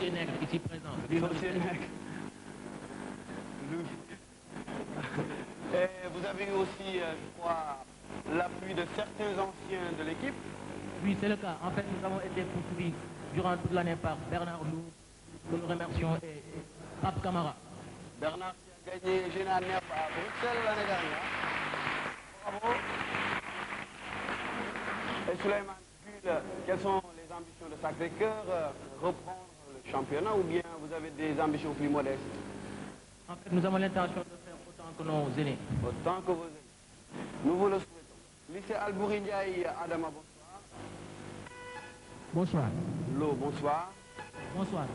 sorcier nègre ici présent. Sorcier nègre. Et vous avez eu aussi, je crois, l'appui de certains anciens de l'équipe. Oui, c'est le cas. En fait, nous avons été poursuivis durant toute l'année par Bernard Lou, que nous remercions, et Pape Camara. Bernard qui a gagné Général Nerf à Bruxelles l'année dernière. Bravo. Et Souleymane Jules, quelles sont les ambitions de Sacré-Cœur? Reprendre le championnat ou bien vous avez des ambitions plus modestes? En fait, nous avons l'intention de faire autant que nos aînés. Autant que vos aînés. Nous vous le souhaitons. Lycée Albouri Ndiaye, Adama, bonsoir. Bonsoir. Lo, bonsoir. Bonsoir.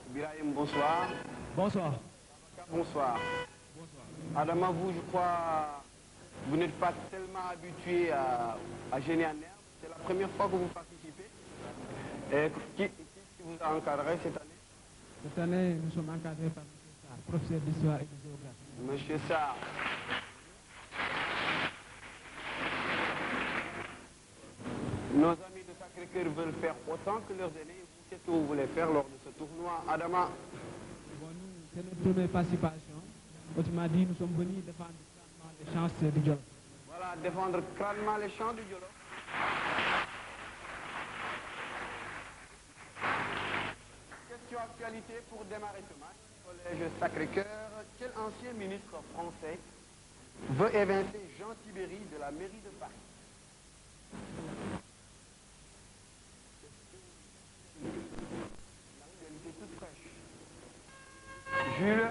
Birahim, bonsoir. Bonsoir. Bonsoir. Bonsoir. Adama, vous, je crois, vous n'êtes pas tellement habitué à gêner en herbe. C'est la première fois que vous participez. Et qui vous a encadré cette année? Cette année, nous sommes encadrés par M. Sarr, professeur d'histoire et de géographie. Monsieur Sarr. Nos amis de Sacré-Cœur veulent faire autant que leurs aînés. Qu'est-ce que vous voulez faire lors de ce tournoi, Adama? Bon, nous, c'est notre première participation. Autrement dit, nous sommes venus défendre crânement les chances du Djolof. Voilà, défendre crânement les champs du Djolof. Question actualité pour démarrer ce match. Collège Sacré-Cœur, quel ancien ministre français veut évincer Jean Tibéry de la mairie de Paris? L'actualité toute fraîche. Jules?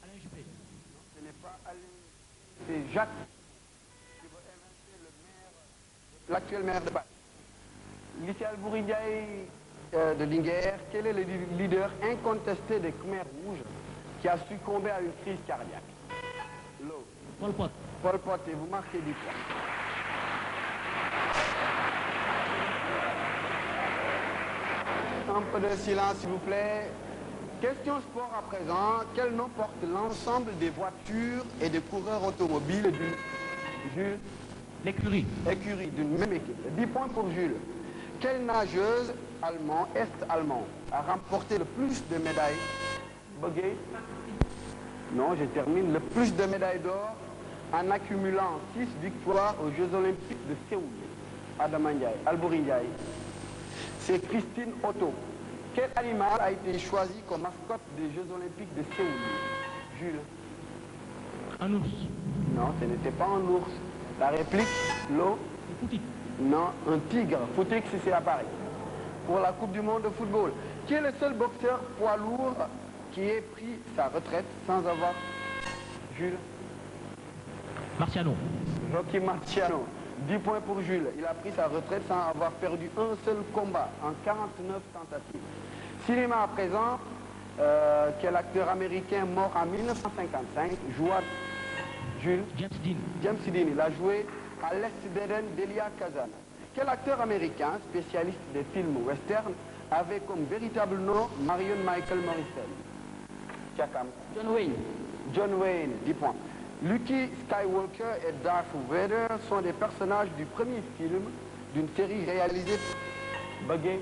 Alain Juppé. Non, ce n'est pas Alain, c'est Jacques qui veut évincer le maire, l'actuel maire de Paris. Lycée Albouri Ndiaye de Linguère, quel est le leader incontesté des Khmers rouges qui a succombé à une crise cardiaque? L'eau. Pol Pot. Pol Pot, et vous marquez du points. Un peu de silence, s'il vous plaît. Question sport à présent. Quel nom porte l'ensemble des voitures et des coureurs automobiles Jules? L'écurie. Écurie d'une même équipe. 10 points pour Jules. Quelle nageuse est-allemande a remporté le plus de médailles? Bugay? Non, je termine. Le plus de médailles d'or en accumulant 6 victoires aux Jeux Olympiques de Séoul. Adama Ndiaye, Albouri Ndiaye. C'est Christine Otto. Quel animal a été choisi comme mascotte des Jeux Olympiques de Séoul? Jules? Un ours. Non, ce n'était pas un ours. La réplique, l'eau? Foutique. Non, un tigre. Foutique, c'est à Paris. Pour la Coupe du Monde de football. Qui est le seul boxeur poids lourd qui ait pris sa retraite sans avoir... Jules? Marciano. Rocky Marciano. 10 points pour Jules. Il a pris sa retraite sans avoir perdu un seul combat en 49 tentatives. Cinéma à présent, quel acteur américain mort en 1955 joua Jules? James Dean. James Dean, il a joué à l'Est d'Éden d'Elia Kazan. Quel acteur américain, spécialiste des films western, avait comme véritable nom Marion Michael Morrison? Tchakam. John Wayne. John Wayne, 10 points. Luke Skywalker et Darth Vader sont des personnages du premier film d'une série réalisée Bugay,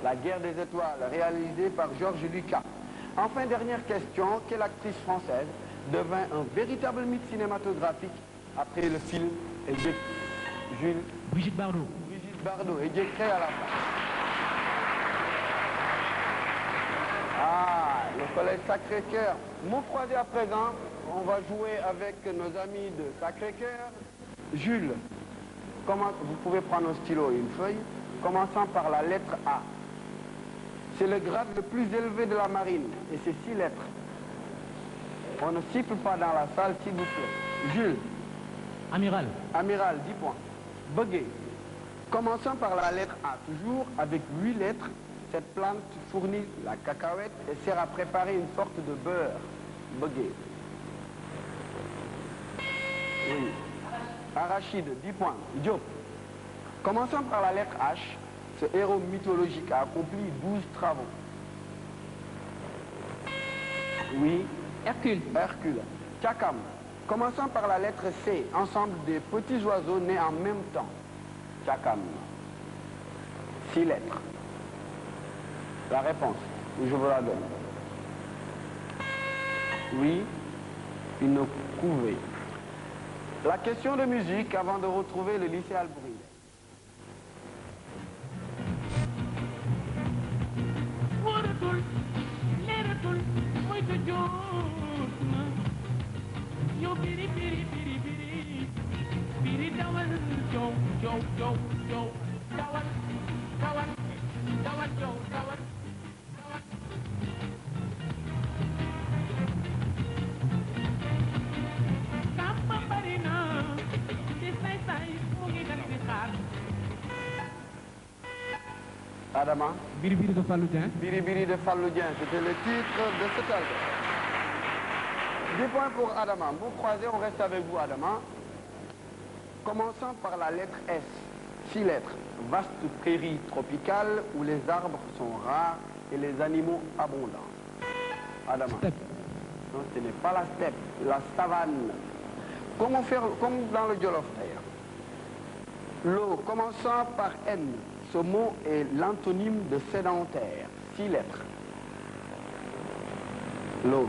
La Guerre des Étoiles, réalisée par George Lucas. Enfin, dernière question, quelle actrice française devint un véritable mythe cinématographique après le film Jules? Brigitte Bardot. Brigitte Bardot, et décret à la fin. Ah, le collège Sacré-Cœur. Mon croisé à présent, on va jouer avec nos amis de Sacré-Cœur. Jules, vous pouvez prendre un stylo et une feuille, commençant par la lettre A. C'est le grade le plus élevé de la marine, et c'est 6 lettres. On ne siffle pas dans la salle, s'il vous plaît. Jules. Amiral. Amiral, 10 points. Bugay. Commençons par la lettre A, toujours avec 8 lettres. Cette plante fournit la cacahuète et sert à préparer une sorte de beurre. Bugay. Oui. Arachide, 10 points. Diop. Commençons par la lettre H. Ce héros mythologique a accompli 12 travaux. Oui. Hercule. Hercule. Tchakam. Commençons par la lettre C. Ensemble des petits oiseaux nés en même temps. Tchakam. 6 lettres. La réponse. ou je vous la donne? Oui, une couvée. La question de musique avant de retrouver le lycée Albouri. Adama. Biribiri de Faloudien. Biribiri de Faloudien, c'était le titre de cet album. 10 points pour Adama. Vous croisez, on reste avec vous, Adama. Commençons par la lettre S. 6 lettres. Vaste prairie tropicale où les arbres sont rares et les animaux abondants. Adama. Steppe. Non, ce n'est pas la steppe, la savane. Comment faire, comme dans le Jolof d'ailleurs. L'eau, commençant par N. Ce mot est l'antonyme de sédentaire. 6 lettres. L'eau.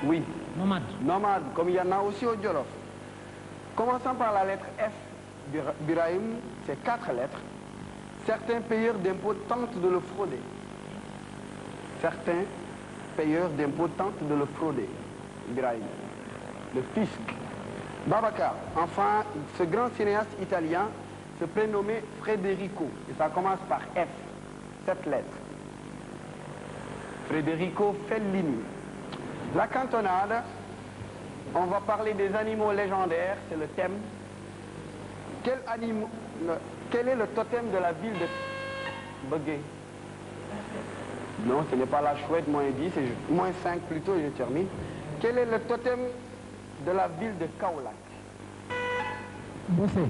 Oui. Nomade. Nomade, comme il y en a aussi au Jolof. Commençant par la lettre F, Birahim, c'est 4 lettres. Certains payeurs d'impôts tentent de le frauder. Certains payeurs d'impôts tentent de le frauder. Birahim. Le fisc. Babacar, enfin, ce grand cinéaste italien se prénommait Federico. Et ça commence par F, 7 lettres. Federico Fellini. La cantonade, on va parler des animaux légendaires, c'est le thème. Quel est le totem de la ville de Begué? Non, ce n'est pas la chouette, moins 10, moins 5 plutôt, et je termine. Quel est le totem de la ville de Kaolack? Bossé.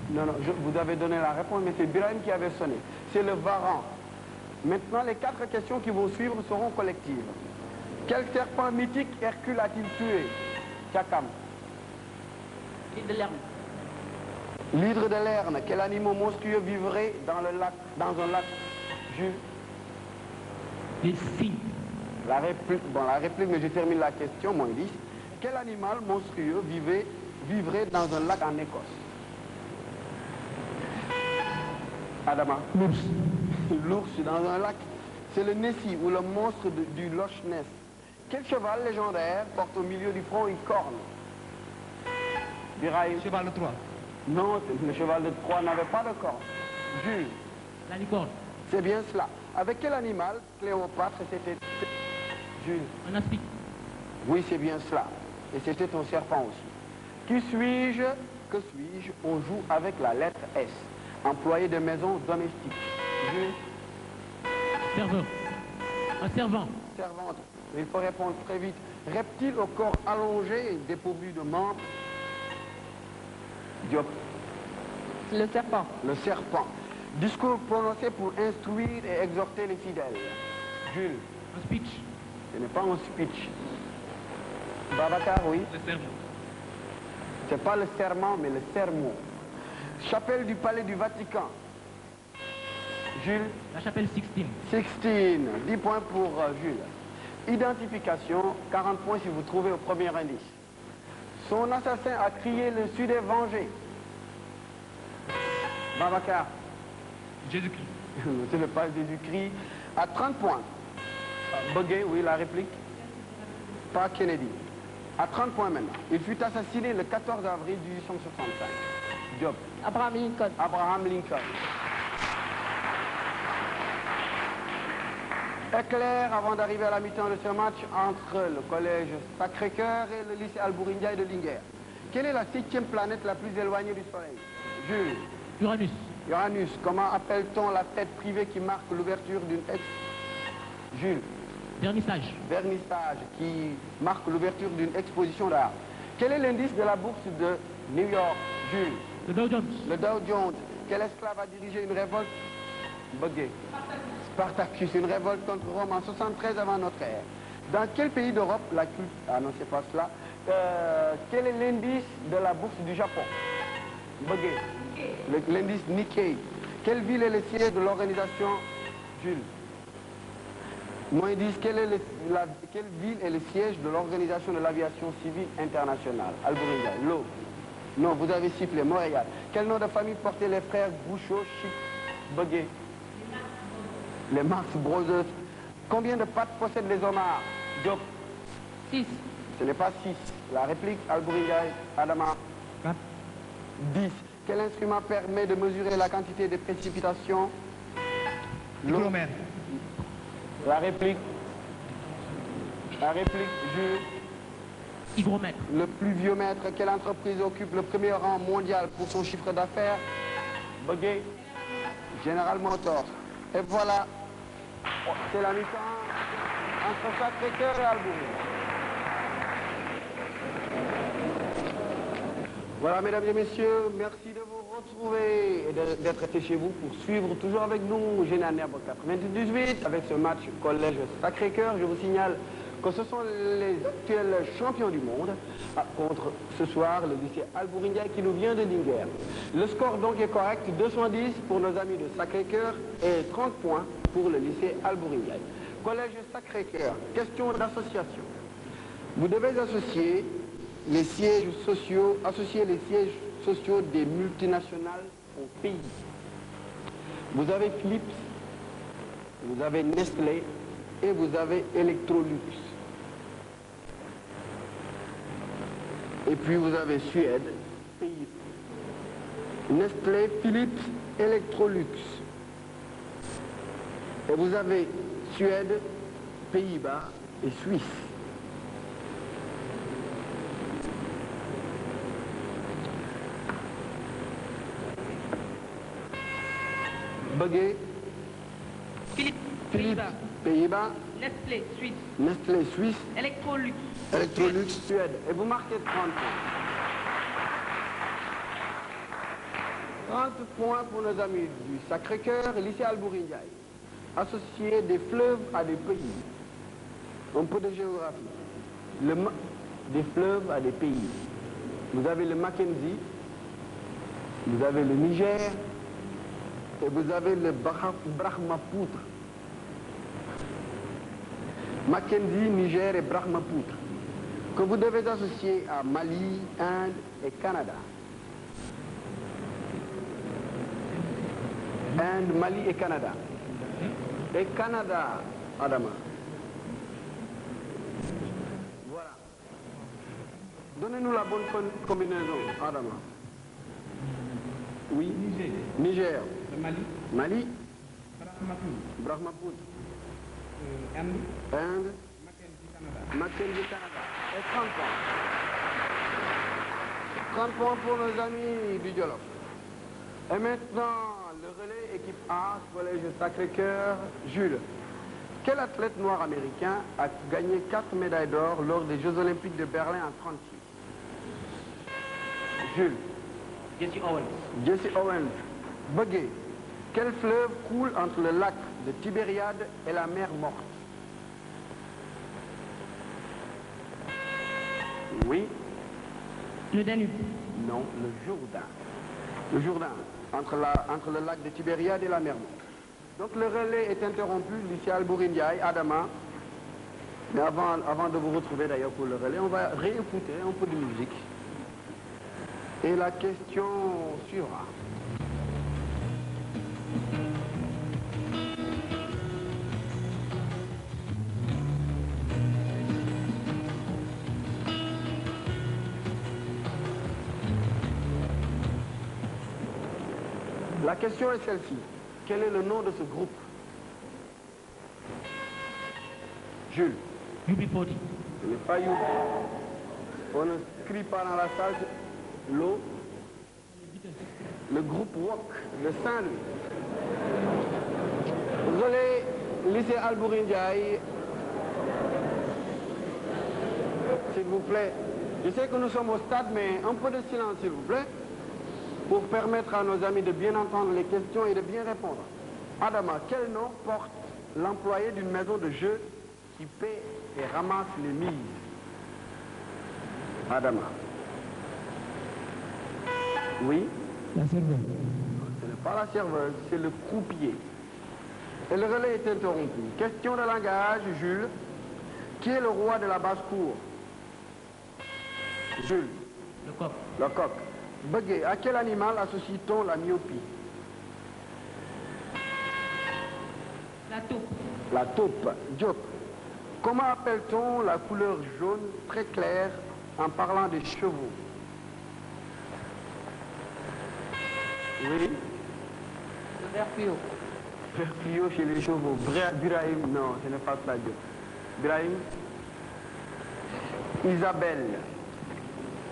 Non, non, vous avez donné la réponse, mais c'est Birahim qui avait sonné. C'est le varan. Maintenant, les 4 questions qui vont suivre seront collectives. Quel serpent mythique Hercule a-t-il tué? Chakam. L'île de Lerne. L'hydre de Lerne. Quel animal monstrueux vivrait dans un lac? Jules. Les cygnes. La réplique, mais je termine la question, moins 10. Quel animal monstrueux vivrait dans un lac en Écosse? Adama. L'ours. L'ours dans un lac. C'est le Nessie ou le monstre du Loch Ness. Quel cheval légendaire porte au milieu du front une corne? Birahim. Cheval de Troie. Non, le cheval de Troie n'avait pas de corne. Jules. La licorne. C'est bien cela. Avec quel animal Cléopâtre s'était... Jules. Un aspic. Oui, c'est bien cela. Et c'était ton serpent aussi. Qui suis-je? Que suis-je? On joue avec la lettre S. Employé de maison domestique. Jules. Serveur. Un servant. Servante. Il faut répondre très vite. Reptile au corps allongé et dépourvu de membres. Diop. Le serpent. Le serpent. Discours prononcé pour instruire et exhorter les fidèles. Jules. Un speech. Ce n'est pas un speech. Babacar, oui. Le serment. C'est pas le serment, mais le sermon. Chapelle du palais du Vatican. Jules. La chapelle Sixtine. 16. 10 points pour Jules. Identification, 40 points si vous trouvez au premier indice. Son assassin a crié le Sud est vengé. Babacar. Jésus-Christ. C'est le pas Jésus-Christ. À 30 points. Begué, oui, la réplique. Pas Kennedy. À 30 points maintenant. Il fut assassiné le 14 avril 1865. Job. Abraham Lincoln. Abraham Lincoln. Éclair avant d'arriver à la mi-temps de ce match entre le collège Sacré-Cœur et le lycée Albouri Ndiaye de Linguère. Quelle est la 7e planète la plus éloignée du Soleil? Jules. Uranus. Uranus. Comment appelle-t-on la fête privée qui marque l'ouverture d'une Jules. Vernissage. Vernissage qui marque l'ouverture d'une exposition d'art. Quel est l'indice de la bourse de New York? Jules. Le Dow Jones. Le Dow Jones. Quel esclave a dirigé une révolte? Bugué. Spartacus, une révolte contre Rome en 73 avant notre ère. Dans quel pays d'Europe la culture... Ah non, c'est pas cela. Quel est l'indice de la bourse du Japon? Bugué. L'indice Nikkei. Quelle ville est le siège de l'organisation? Jules. Moins 10, quelle ville est le siège de l'Organisation de l'aviation civile internationale? Albouriga. L'eau. Non, vous avez sifflé. Montréal. Quel nom de famille portaient les frères Bouchot, Chic, Beguet? Les Marx Brothers. Combien de pattes possèdent les homards? Diop. 6. Ce n'est pas 6. La réplique, Albouriga, Adama. 4. 10. Quel instrument permet de mesurer la quantité de précipitations? L'hygromètre. La réplique. La réplique, Jules. Hygromètre. Le pluviomètre. Quelle entreprise occupe le premier rang mondial pour son chiffre d'affaires? Beguet. General Motors. Et voilà. C'est la mi-temps entre Sacré-Cœur et Albouriga. Voilà, mesdames et messieurs, merci de vous retrouver et d'être restés chez vous pour suivre toujours avec nous Général Nerbo 98 avec ce match Collège Sacré-Cœur. Je vous signale que ce sont les actuels champions du monde contre ce soir le lycée Albouriga qui nous vient de Linguère. Le score donc est correct, 210 pour nos amis de Sacré-Cœur et 30 points pour le lycée Albouriga. Collège Sacré-Cœur, question d'association. Vous devez associer les sièges sociaux des multinationales au pays. Vous avez Philips, vous avez Nestlé et vous avez Electrolux. Et puis vous avez Suède, pays. Nestlé, Philips, Electrolux. Et vous avez Suède, Pays-Bas et Suisse. Beguet. Philippe. Philips, Pays-Bas. Nestlé, Suisse. Nestlé, Suisse. Electrolux. Electrolux, Suède. Et vous marquez 30 points. 30 points pour nos amis du Sacré-Cœur, lycée Albouriga. Associer des fleuves à des pays. Un peu de géographie. Des fleuves à des pays. Vous avez le Mackenzie, vous avez le Niger, et vous avez le Brahmapoutre. Mackenzie, Niger et Brahmapoutre, que vous devez associer à Mali, Inde et Canada. Inde, Mali et Canada. Et Canada, Adama. Voilà. Donnez-nous la bonne combinaison, Adama. Oui. Niger. Mali. Mali. Brahmapoutre. Brahmapoutre. Inde. Inde. Mackenzie, Canada. Mackenzie, Canada. Et 30 points. 30 points pour nos amis du Jolof. Et maintenant, le relais équipe A, collège Sacré-Cœur, Jules. Quel athlète noir américain a gagné 4 médailles d'or lors des Jeux Olympiques de Berlin en 1936? Jules. Jesse Owens. Jesse Owens. Beguet. Quel fleuve coule entre le lac de Tibériade et la mer Morte? Oui. Le Danube. Non, le Jourdain. Le Jourdain, entre le lac de Tibériade et la mer Morte. Donc le relais est interrompu, lycée Albouriga, Adama. Mais avant de vous retrouver d'ailleurs pour le relais, on va réécouter un peu de musique. Et la question suivra. La question est celle-ci. Quel est le nom de ce groupe? Jules. UB40. Ce n'est pas You. On ne crie pas dans la salle. L'eau. Le groupe Rock de Saint-Louis. Relais, lycée Albouriga. S'il vous plaît. Je sais que nous sommes au stade, mais un peu de silence, s'il vous plaît, pour permettre à nos amis de bien entendre les questions et de bien répondre. Adama, quel nom porte l'employé d'une maison de jeu qui paie et ramasse les mises? Adama. Oui? La serveuse. Ce n'est pas la serveuse, c'est le croupier. Et le relais est interrompu. Question de langage, Jules. Qui est le roi de la basse-cour? Jules. Le coq. Le coq. Bugué. À quel animal associe-t-on la myopie? La taupe. La taupe. Diop. Comment appelle-t-on la couleur jaune très claire en parlant des chevaux? Oui. Le vert fluo. Vert fluo chez les chevaux. Brahim, non, ce n'est pas ça, Diop. Brahim. Isabelle.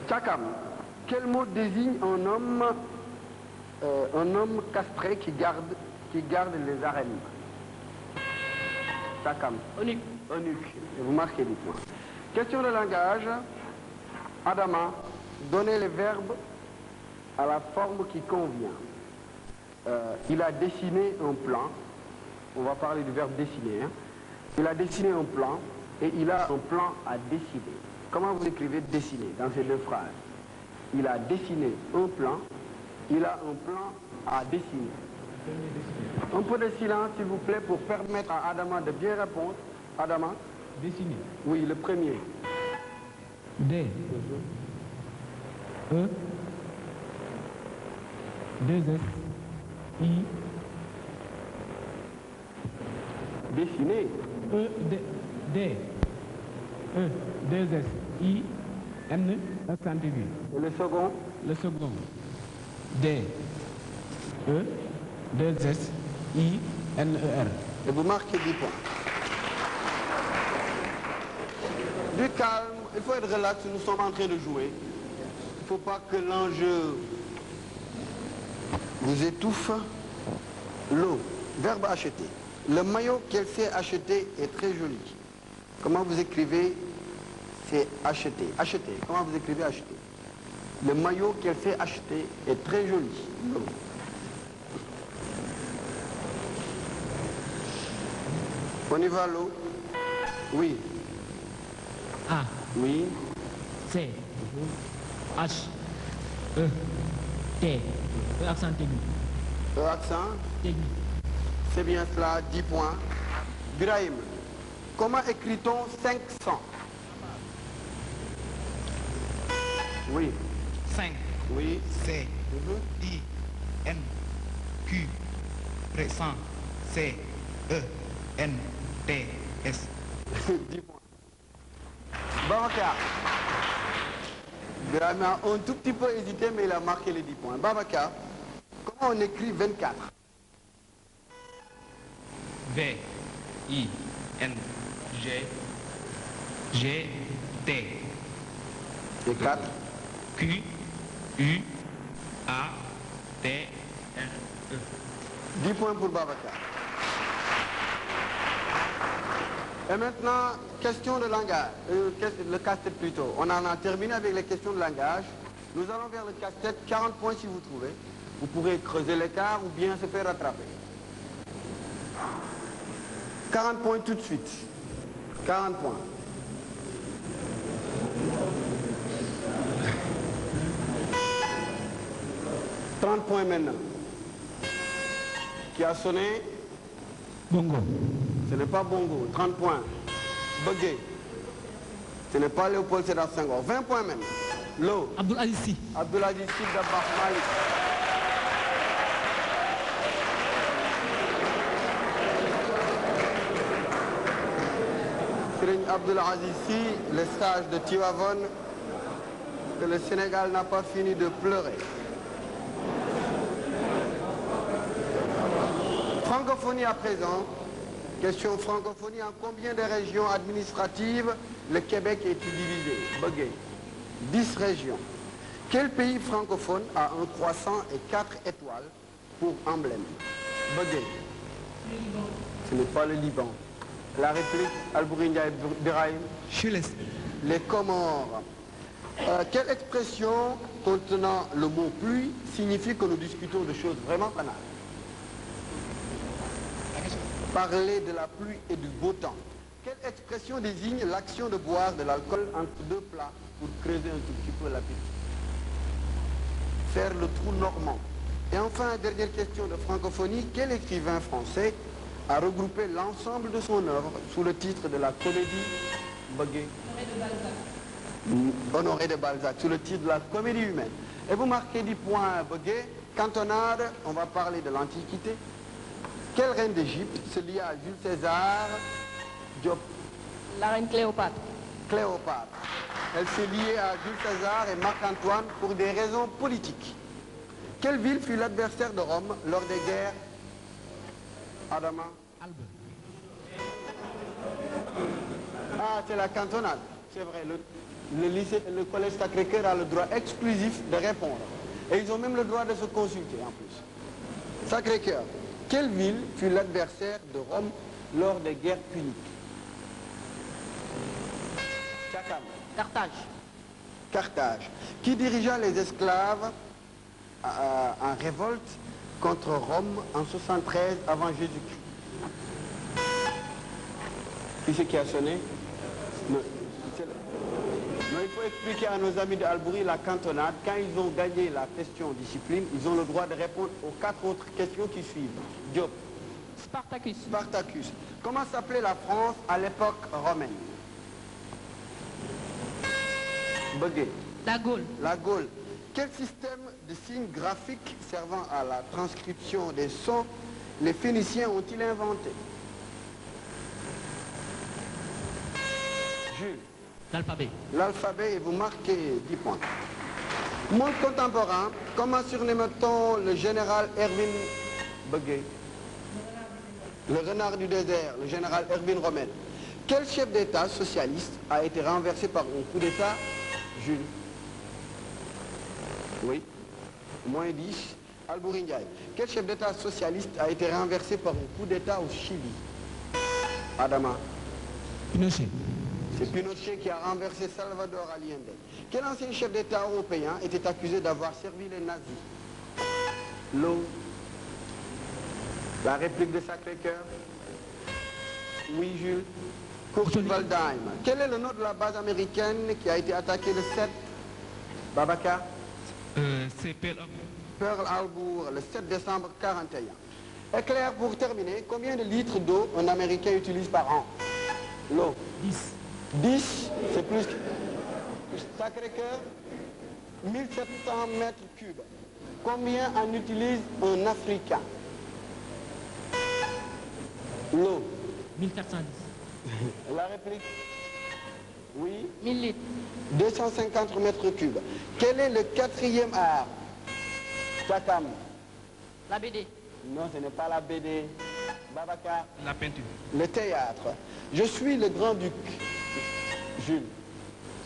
Chakam. Quel mot désigne un homme castré qui garde les arènes? Chakam. Eunuque. Eunuque. Et vous marquez, dites-moi. Question de langage. Adama, donnez les verbes à la forme qui convient. Il a dessiné un plan. On va parler du verbe dessiner. Hein. Il a dessiné un plan et il a un plan à dessiner. Comment vous écrivez dessiner dans ces deux phrases? Il a dessiné un plan. Il a un plan à dessiner. Un peu de silence, s'il vous plaît, pour permettre à Adama de bien répondre. Adama? Dessiner. Oui, le premier. D. E. 2 S. I. Dessiner. E. D. E. 2 S. I. N. Accent aigu. Et le second? Le second. D. E. 2 S. I. N. E. R. Et vous marquez 10 points. Du calme, il faut être relax, nous sommes en train de jouer. Il ne faut pas que l'enjeu vous étouffe. L'eau, verbe acheter. Le maillot qu'elle s'est acheté est très joli. Comment vous écrivez? C'est acheter. Acheter. Comment vous écrivez acheter? Le maillot qu'elle s'est acheté est très joli. On y va, l'eau? Oui. A. Oui. C. H. E. T. E accent aigu. E accent? Aigu. C'est bien cela, 10 points. Brahim, comment écrit-on 500? Oui. 5, Oui. C, I, N, Q, 100, C, E, N, T, S. 10 points. Babacar. Brahim a un tout petit peu hésité, mais il a marqué les 10 points. Babacar, comment on écrit 24? V, I, N, G, G, T, Et 4? Q, U, A, T, R, E. 10 points pour Babacar. Et maintenant, question de langage. Le casse-tête plutôt. On en a terminé avec les questions de langage. Nous allons vers le casse-tête. 40 points si vous trouvez. Vous pourrez creuser l'écart ou bien se faire rattraper. 40 points tout de suite. 40 points. « 30 points maintenant. Qui a sonné? Bongo. Ce n'est pas Bongo. 30 points. Bugué. Ce n'est pas Léopold Sédar Senghor. 20 points même. L'eau. Abdoul Aziz Sy. Abdoulaye Sy Dabakh Malik. Serigne Abdoul Aziz Sy, le sage de Tivaouane, que le Sénégal n'a pas fini de pleurer. Francophonie à présent. Question francophonie. En combien de régions administratives le Québec est-il divisé? Bugué. 10 régions. Quel pays francophone a un croissant et 4 étoiles pour emblème? Bugué. Ce n'est pas le Liban. La République, Albouri Ndiaye Birahim. Les Comores. Quelle expression contenant le mot pluie signifie que nous discutons de choses vraiment banales? Parler de la pluie et du beau temps. Quelle expression désigne l'action de boire de l'alcool entre deux plats pour creuser un tout petit peu l'appétit? Faire le trou normand. Et enfin, dernière question de francophonie. Quel écrivain français a regroupé l'ensemble de son œuvre sous le titre de la comédie Bëggé. Honoré de Balzac, sous le titre de la comédie humaine. Et vous marquez 10 points Bëggé. Cantonade, on va parler de l'Antiquité. Quelle reine d'Égypte se lie à Jules César? Diop. La reine Cléopâtre. Cléopâtre. Elle s'est liée à Jules César et Marc-Antoine pour des raisons politiques. Quelle ville fut l'adversaire de Rome lors des guerres? Adama. Albe. Ah, c'est la cantonade. C'est vrai, le collège Sacré-Cœur a le droit exclusif de répondre. Et ils ont même le droit de se consulter en plus. Sacré-Cœur. Quelle ville fut l'adversaire de Rome lors des guerres puniques? Chakam. Carthage. Carthage. Qui dirigea les esclaves en révolte contre Rome en 73 avant Jésus-Christ? Qui c'est qui a sonné? Non, il faut expliquer à nos amis de Albury la cantonade. Quand ils ont gagné la question discipline, ils ont le droit de répondre aux 4 autres questions qui suivent. Diop. Spartacus. Spartacus. Comment s'appelait la France à l'époque romaine? Bëggé. La Gaule. La Gaule. Quel système de signes graphiques servant à la transcription des sons les Phéniciens ont-ils inventé? Jules. L'alphabet. L'alphabet, et vous marquez 10 points. Monde contemporain, comment surnomme-t-on le général Erwin Bëggé? Le renard du désert, le général Erwin Rommel. Quel chef d'État socialiste a été renversé par un coup d'État? Jules. Oui. Moins 10. Albury Ndiaye. Quel chef d'État socialiste a été renversé par un coup d'État au Chili? Adama. Pinochet. C'est Pinochet qui a renversé Salvador Allende. Quel ancien chef d'État européen était accusé d'avoir servi les nazis? L'eau. La réplique de Sacré-Cœur. Oui, Jules. Kurt Waldheim. Quel est le nom de la base américaine qui a été attaquée le 7? Babacar. C'est Pearl Harbour, le 7 décembre 41. Éclair pour terminer, combien de litres d'eau un Américain utilise par an? L'eau. 10. 10, c'est plus que... Sacré-Cœur, 1700 mètres cubes. Combien en utilise un Africain? L'eau. 1410. La réplique? Oui. 1000 litres. 250 mètres cubes. Quel est le 4e art? Chakam. La BD. Non, ce n'est pas la BD. Babacar. La peinture. Le théâtre. Je suis le grand-duc. Jules.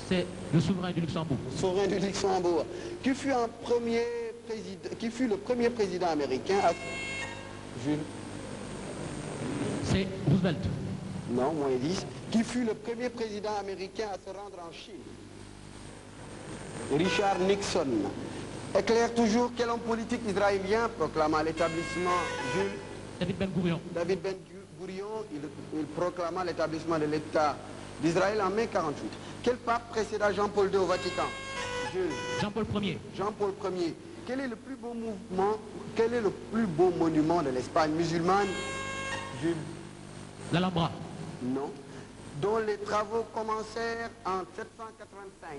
C'est le souverain du Luxembourg. Souverain du Luxembourg. Qui fut le premier président américain à... Jules. C'est Roosevelt. Non, moins 10. Qui fut le premier président américain à se rendre en Chine? Richard Nixon. Éclaire toujours quel homme politique israélien proclama l'établissement? Jules. David Ben Gurion. David Ben Gurion, il proclama l'établissement de l'État d'Israël en mai 48. Quel pape précéda Jean-Paul II au Vatican? Jules. Jean-Paul Ier. Jean-Paul Ier. Quel est le plus beau monument de l'Espagne musulmane? Jules. L'Alhambra. Non. Dont les travaux commencèrent en 785.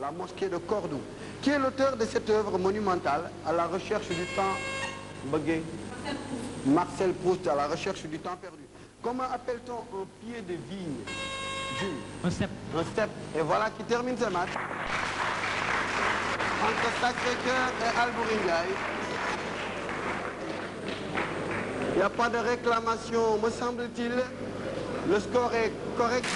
La mosquée de Cordoue. Qui est l'auteur de cette œuvre monumentale à la recherche du temps? Bëggé. Marcel Proust, à la recherche du temps perdu. Comment appelle-t-on un pied de vigne? Jules. Un cep. Un step. Et voilà qui termine ce match. Entre Sacré-Cœur et Albury Ndiaye. Il n'y a pas de réclamation, me semble-t-il. Le score est correct.